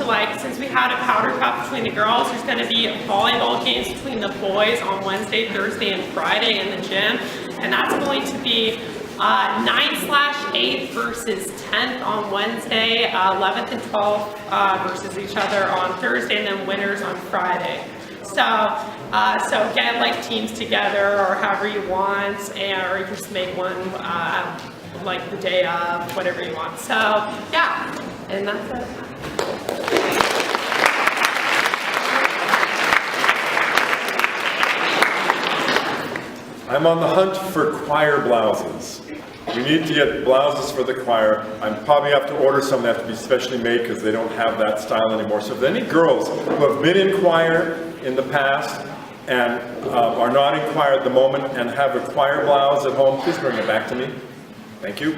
like, since we had a powder puff between the girls, there's going to be volleyball games between the boys on Wednesday, Thursday, and Friday in the gym. And that's going to be 9/8 versus 10th on Wednesday, 11th and 12th versus each other on Thursday, and then winners on Friday. So get like teams together or however you want, or you just make one like the day of, whatever you want. So yeah, and that's it. I'm on the hunt for choir blouses. We need to get blouses for the choir. I probably have to order some that have to be specially made because they don't have that style anymore. So if any girls who have been in choir in the past and are not in choir at the moment and have a choir blouse at home, please bring it back to me. Thank you.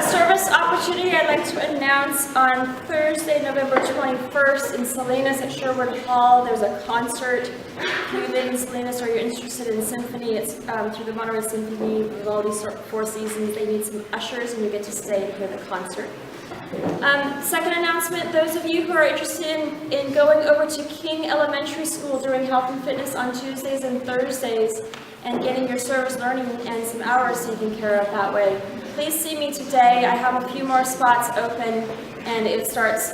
Service opportunity I'd like to announce on Thursday, November 21st in Salinas at Sherwood Hall. There's a concert. If you live in Salinas or you're interested in symphony, it's through the Monterey Symphony, Vivaldi Four Seasons. They need some ushers and you get to stay and hear the concert. Second announcement, those of you who are interested in going over to King Elementary School during Health and Fitness on Tuesdays and Thursdays and getting your service learning and some hours taken care of that way, please see me today. I have a few more spots open, and it starts,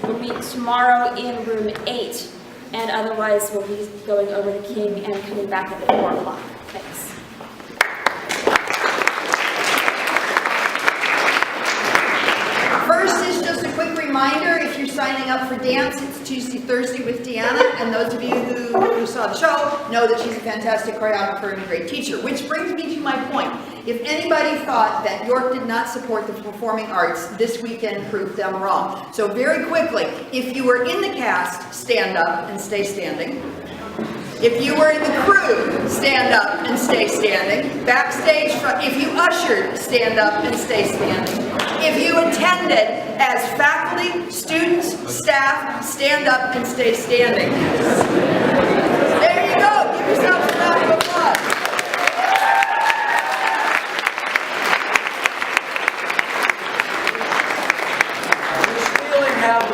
we'll meet tomorrow in room 8, and otherwise we'll be going over to King and coming back at 4 o'clock. Thanks. First is just a quick reminder, if you're signing up for dance, it's Tuesday, Thursday with Deanna, and those of you who saw the show know that she's a fantastic choreographer and a great teacher, which brings me to my point. If anybody thought that York did not support the performing arts, this weekend proved them wrong. So very quickly, if you were in the cast, stand up and stay standing. If you were in the crew, stand up and stay standing. Backstage, if you ushered, stand up and stay standing. If you attended as faculty, students, staff, stand up and stay standing. There you go. Give yourself a round of applause.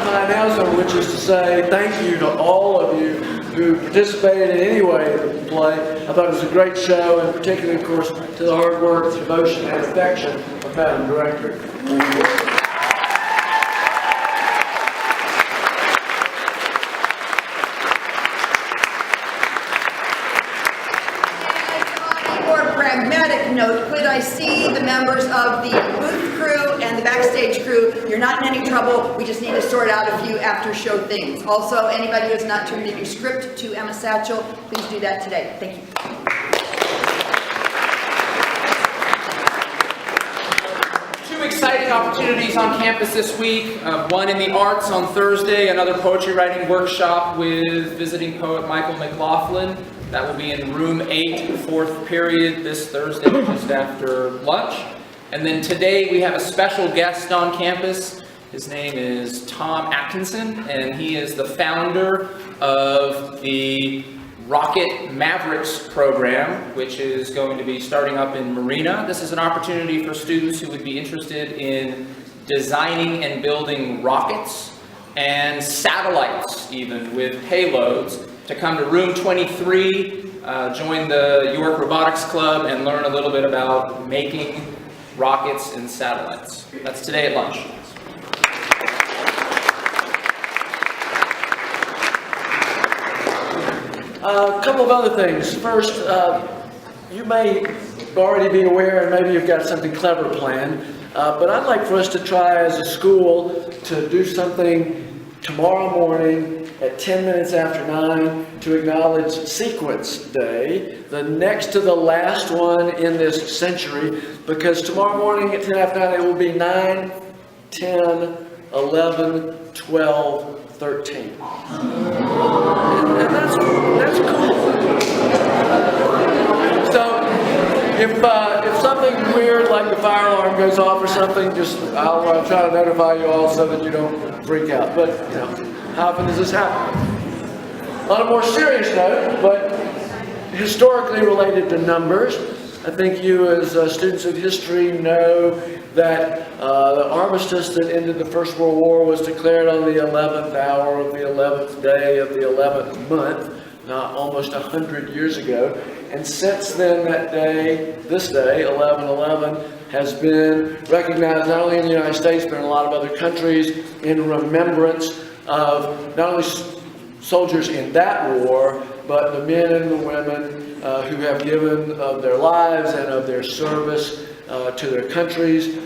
My announcement, which is to say thank you to all of you who participated in any way in the play. I thought it was a great show, and particularly, of course, to the hard work, devotion, and affection of Madam Director. Pragmatic note, could I see the members of the booth crew and the backstage crew? You're not in any trouble. We just need to sort out a few after show things. Also, anybody who has not turned in your script to Emma Satchel, please do that today. Thank you. Two exciting opportunities on campus this week. One in the arts on Thursday, another poetry writing workshop with visiting poet Michael McLaughlin. That will be in room 8, 4th period, this Thursday, just after lunch. And then today we have a special guest on campus. His name is Tom Atkinson, and he is the founder of the Rocket Mavericks program, which is going to be starting up in Marina. This is an opportunity for students who would be interested in designing and building rockets and satellites, even with payloads, to come to room 23, join the York Robotics Club, and learn a little bit about making rockets and satellites. That's today at lunch. A couple of other things. First, you may already be aware, and maybe you've got something clever planned, but I'd like for us to try as a school to do something tomorrow morning at 10 minutes after 9 to acknowledge Sequence Day, the next to the last one in this century, because tomorrow morning at 10 after 9 it will be 9, 10, 11, 12, 13. And that's cool. So if something weird like the fire alarm goes off or something, I'll try to notify you all so that you don't freak out. But you know, how often does this happen? On a more serious note, but historically related to numbers, I think you as students of history know that the armistice that ended the First World War was declared on the 11th hour of the 11th day of the 11th month, almost 100 years ago. And since then, that day, this day, 11/11, has been recognized not only in the United States, but in a lot of other countries in remembrance of not only soldiers in that war, but the men and the women who have given of their lives and of their service to their countries.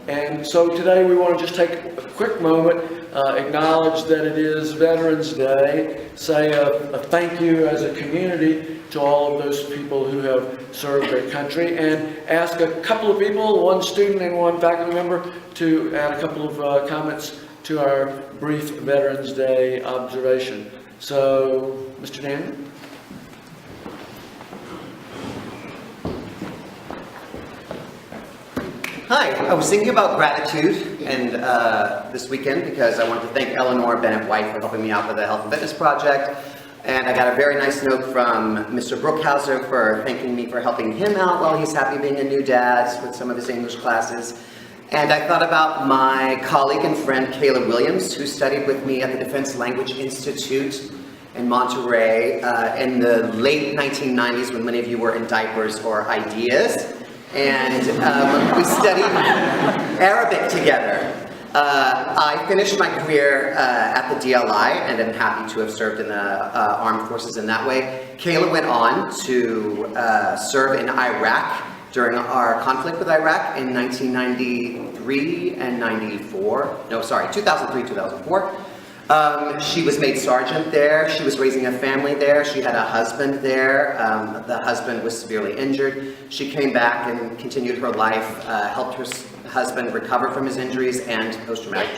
And so today we want to just take a quick moment, acknowledge that it is Veterans Day, say a thank you as a community to all of those people who have served their country, and ask a couple of people, one student and one faculty member, to add a couple of comments to our brief Veterans Day observation. So, Mr. Daniel? Hi, I was thinking about gratitude and this weekend because I wanted to thank Eleanor Bennett White for helping me out with the Health and Fitness Project. And I got a very nice note from Mr. Brookhauser for thanking me for helping him out while he's happy being a new dad with some of his English classes. And I thought about my colleague and friend Kayla Williams, who studied with me at the Defense Language Institute in Monterey in the late 1990s when many of you were in diapers or ideas. And we studied Arabic together. I finished my career at the DLI and am happy to have served in the armed forces in that way. Kayla went on to serve in Iraq during our conflict with Iraq in 1993 and 2003, 2004. She was made sergeant there. She was raising a family there. She had a husband there. The husband was severely injured. She came back and continued her life, helped her husband recover from his injuries and post-traumatic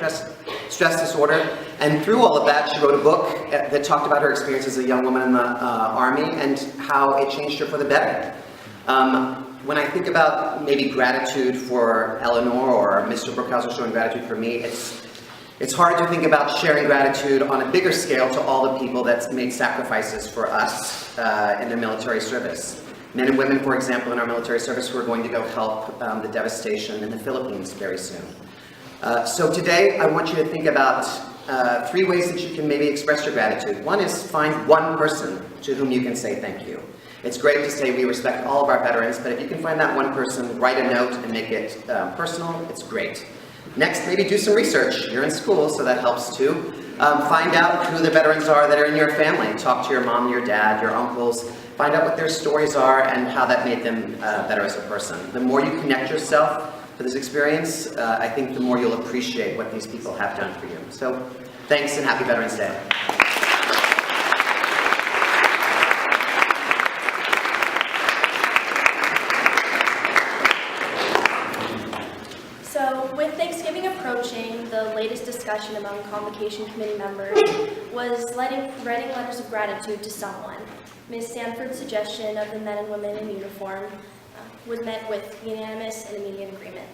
stress disorder. And through all of that, she wrote a book that talked about her experience as a young woman in the Army and how it changed her for the better. When I think about maybe gratitude for Eleanor or Mr. Brookhauser showing gratitude for me, it's hard to think about sharing gratitude on a bigger scale to all the people that's made sacrifices for us in the military service. Men and women, for example, in our military service who are going to go help the devastation in the Philippines very soon. So today, I want you to think about 3 ways that you can maybe express your gratitude. One is find one person to whom you can say thank you. It's great to say we respect all of our veterans, but if you can find that one person, write a note and make it personal, it's great. Next, maybe do some research. You're in school, so that helps too. Find out who the veterans are that are in your family. Talk to your mom, your dad, your uncles. Find out what their stories are and how that made them better as a person. The more you connect yourself to this experience, I think the more you'll appreciate what these people have done for you. So, thanks and happy Veterans Day. So, with Thanksgiving approaching, the latest discussion among Convocation Committee members was writing letters of gratitude to someone. Ms. Sanford's suggestion of the men and women in uniform was met with unanimous and immediate agreement.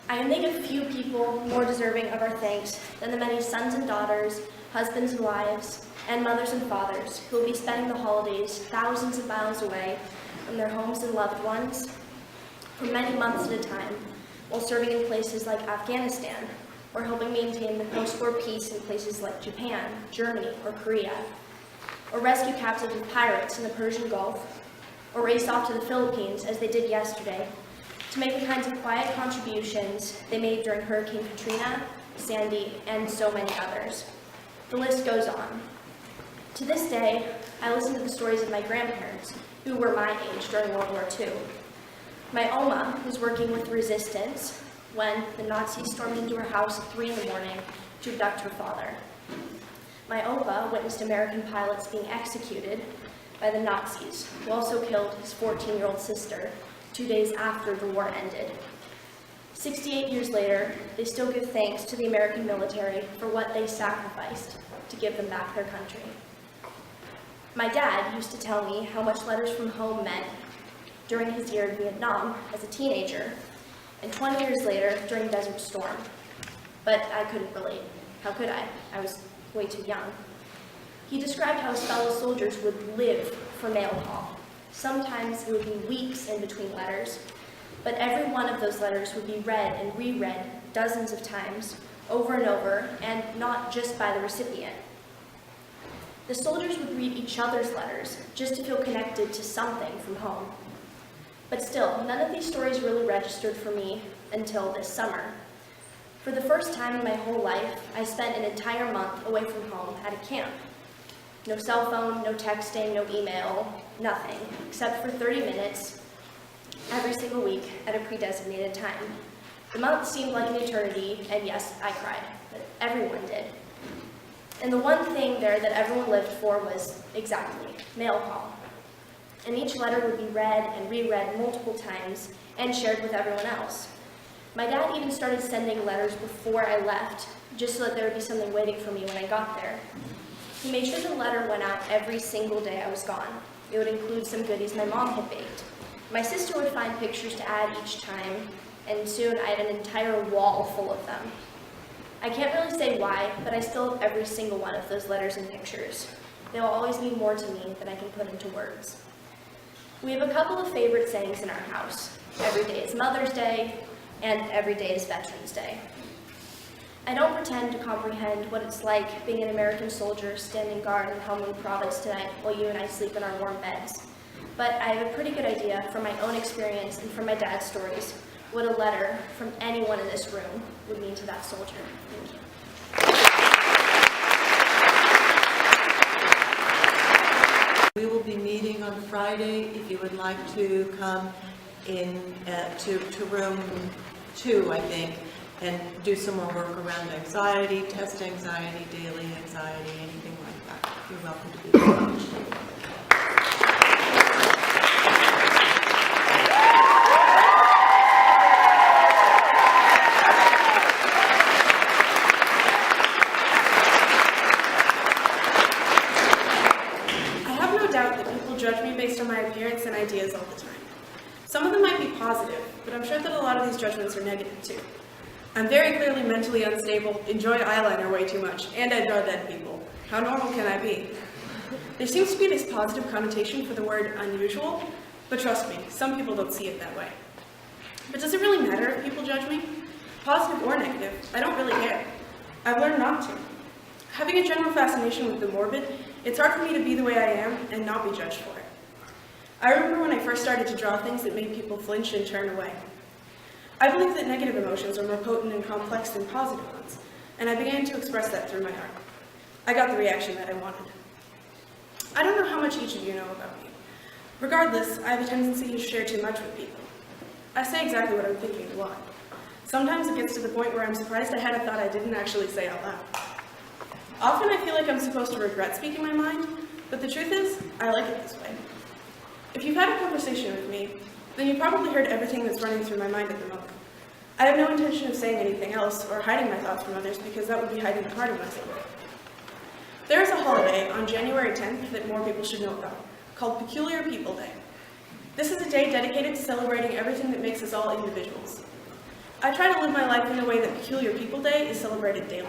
I can think of few people more deserving of our thanks than the many sons and daughters, husbands and wives, and mothers and fathers who will be spending the holidays thousands of miles away from their homes and loved ones for many months at a time, while serving in places like Afghanistan, or helping maintain the post-war peace in places like Japan, Germany, or Korea, or rescue captives of pirates in the Persian Gulf, or race off to the Philippines, as they did yesterday, to make the kinds of quiet contributions they made during Hurricane Katrina, Sandy, and so many others. The list goes on. To this day, I listen to the stories of my grandparents, who were my age during World War II. My Oma was working with resistance when the Nazis stormed into her house at 3 in the morning to abduct her father. My Opa witnessed American pilots being executed by the Nazis, who also killed his 14-year-old sister 2 days after the war ended. 68 years later, they still give thanks to the American military for what they sacrificed to give them back their country. My dad used to tell me how much letters from home meant during his year in Vietnam as a teenager, and 20 years later during Desert Storm. But I couldn't relate. How could I? I was way too young. He described how his fellow soldiers would live for mail call, Sometimes it would be weeks in between letters, but every one of those letters would be read and reread dozens of times, over and over, and not just by the recipient. The soldiers would read each other's letters just to feel connected to something from home. But still, none of these stories really registered for me until this summer. For the first time in my whole life, I spent an entire month away from home at a camp. No cell phone, no texting, no email, nothing, except for 30 minutes every single week at a pre-designated time. The month seemed like an eternity, and yes, I cried, but everyone did. And the one thing there that everyone lived for was exactly mail call. And each letter would be read and reread multiple times and shared with everyone else. My dad even started sending letters before I left, just so that there would be something waiting for me when I got there. He made sure the letter went out every single day I was gone. It would include some goodies my mom had baked. My sister would find pictures to add each time, and soon I had an entire wall full of them. I can't really say why, but I still have every single one of those letters and pictures. They will always mean more to me than I can put into words. We have a couple of favorite sayings in our house. Every day is Mother's Day, and every day is Veterans Day. I don't pretend to comprehend what it's like being an American soldier standing guard in Helmand Province tonight while you and I sleep in our warm beds. But I have a pretty good idea from my own experience and from my dad's stories what a letter from anyone in this room would mean to that soldier. Thank you. We will be meeting on Friday. If you would like to come in to room 2, I think, and do some more work around anxiety, test anxiety, daily anxiety, anything like that. You're welcome to be there. Judge me based on my appearance and ideas all the time. Some of them might be positive, but I'm sure that a lot of these judgments are negative too. I'm very clearly mentally unstable, enjoy eyeliner way too much, and I draw dead people. How normal can I be? There seems to be this positive connotation for the word unusual, but trust me, some people don't see it that way. But does it really matter if people judge me? Positive or negative, I don't really care. I've learned not to. Having a general fascination with the morbid, it's hard for me to be the way I am and not be judged for it. I remember when I first started to draw things that made people flinch and turn away. I believe that negative emotions are more potent and complex than positive ones, and I began to express that through my art. I got the reaction that I wanted. I don't know how much each of you know about me. Regardless, I have a tendency to share too much with people. I say exactly what I'm thinking a lot. Sometimes it gets to the point where I'm surprised I had a thought I didn't actually say out loud. Often I feel like I'm supposed to regret speaking my mind, but the truth is, I like it this way. If you've had a conversation with me, then you've probably heard everything that's running through my mind at the moment. I have no intention of saying anything else or hiding my thoughts from others because that would be hiding a part of myself. There is a holiday on January 10th that more people should know about, called Peculiar People Day. This is a day dedicated to celebrating everything that makes us all individuals. I try to live my life in a way that Peculiar People Day is celebrated daily.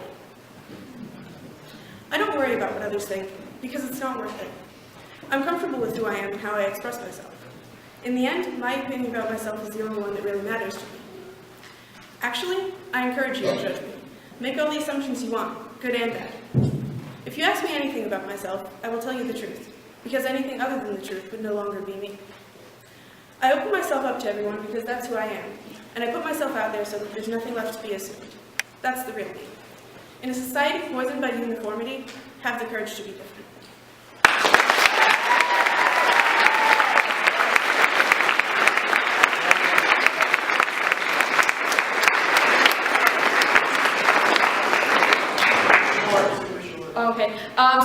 I don't worry about what others think, because it's not worth it. I'm comfortable with who I am and how I express myself. In the end, my opinion about myself is the only one that really matters to me. Actually, I encourage you to judge me. Make all the assumptions you want, good and bad. If you ask me anything about myself, I will tell you the truth, because anything other than the truth would no longer be me. I open myself up to everyone because that's who I am, and I put myself out there so that there's nothing left to be assumed. That's the real me. In a society poisoned by uniformity, have the courage to be different. Okay,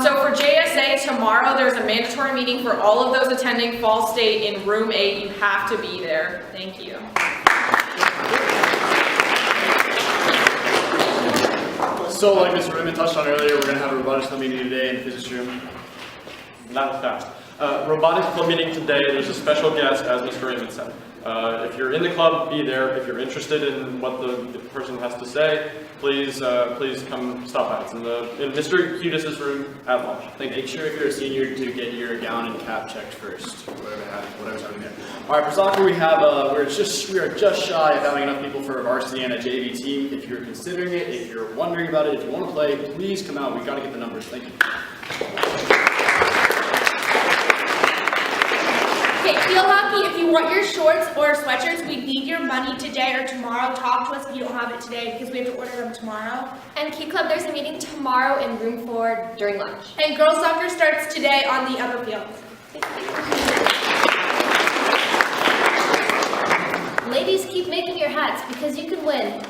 so for JSA, tomorrow there's a mandatory meeting for all of those attending Fall State in room 8. You have to be there. Thank you. So like Mr. Raymond touched on earlier, we're going to have a robotics club meeting today in the physics room. Not fast. Robotics club meeting today, there's a special guest, as Mr. Raymond said. If you're in the club, be there. If you're interested in what the person has to say, please come stop by. It's in Mr. Cudis's room at lunch. Make sure if you're a senior to get your gown and cap checked first, whatever's happening there. All right, for soccer we have we are just shy of having enough people for a varsity and a JV team. If you're considering it, if you're wondering about it, if you want to play, please come out. We've got to get the numbers. Thank you. Okay, field hockey, if you want your shorts or sweatshirts, we need your money today or tomorrow. Talk to us if you don't have it today because we have to order them tomorrow. And Key Club, there's a meeting tomorrow in room 4 during lunch. And girls soccer starts today on the other field. Ladies, keep making your hats because you can win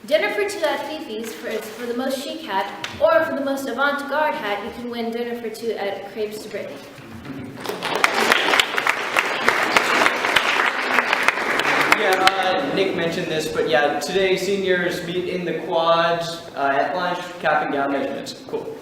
dinner for 2 at Fifi's for the most chic hat, or for the most avant-garde hat, you can win dinner for 2 at Crepes to Brittany. Yeah, Nick mentioned this, but yeah, today seniors meet in the quad at lunch, cap and gown measurements. Cool.